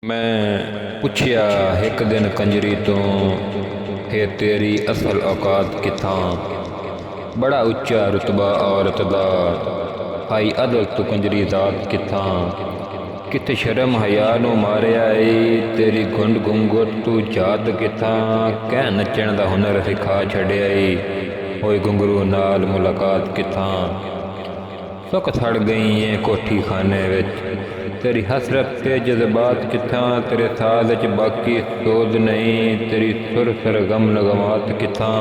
मैं पुछया एक दिन कंजरी तो है तेरी असल औकात किथां। बड़ा उच्चा रुतबा औरत दा हाई अदल तू कंजरी जात किथां। कित शर्म हया नू मारिया ए तेरी घुंड घुंगुर तू जात किथां। कै नचण दा हुनर सिखा छड़िया ए होए घुंगरू नाल मुलाकात किथां। सुख सड़ गई है कोठी खाने विच तेरी हसरत ते जज्बात किथां। तेरे साज च बाकी सोज नहीं तेरी सुर सरगम नगमात किथां।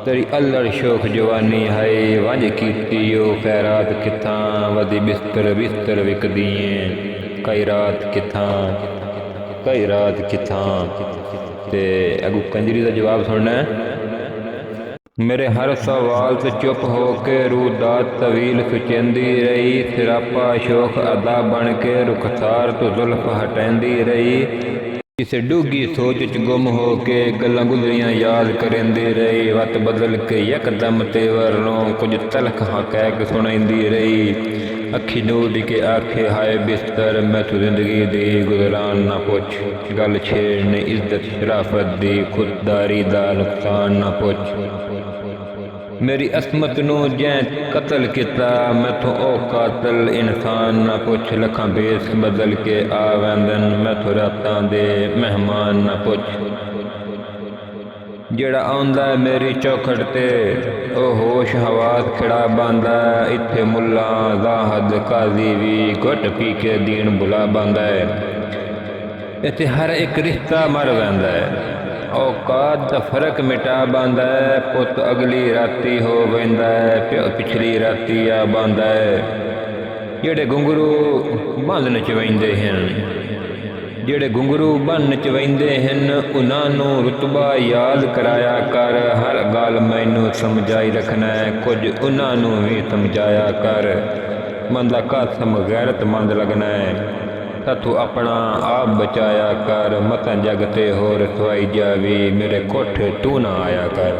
तेरी अल्लड़ शोख जवानी है वंज कीती ओ खैरात किथां। वदी बिस्तर बिस्तर विकदिए कई रात किथां कई रात किथां। ते अगू कंजरी का जवाब सुनना है। मेरे हर सवाल से चुप होके रूदात तवील सुचेंदी रही। सिरापा शोख अदा बन के रुखसार तो जुल्फ हटेंदी रही। किसे डूगी सोच च गुम होके गल्लां गुजरियां याद करेंदी रही। वत बदल के यकदम तेवरों कुछ तलख हकैक सुनेंदी रही। अखी नूड के आखे हाय बिस्तर मैं तू जिंदगी दी गुजरान ना पुछ। गल छेड़ने इज्जत शराफत दी खुददारी दा नुकसान ना पुछ। मेरी असमत नू जैं कतल किता मैथों ओ कातल इंसान ना पुछ। लखां बेस बदल के आ वैंदन मैथों रातां दे मेहमान ना पुछ। जेड़ा आउंदा मेरी चौखट ते ओ होश हवास खिड़ा बांदा। इत्थे मुल्ला जाहद काजी भी घुट पी के दीन बुला बांदा है। इत्थे हर एक रिश्ता मर वैंदा है औकात दा फर्क मिटा बांदा है। पुत अगली राती हो वेंदा है प्यो पिछली राती आ बांदा है। जेड़े घुंगरू बंद नचवेंदे हन जेड़े घुंगरू बन नचवेंदे हन उन्हां नू रुतबा याद कराया कर। हर गल मैनू समझाई रखना है कुछ उन्हां नू भी समझाया कर। मंदा कसम गैरतमंद लगना है तू अपना आप बचाया कर। मत जगते होर सवाई जावी मेरे कोठे तू ना आया कर।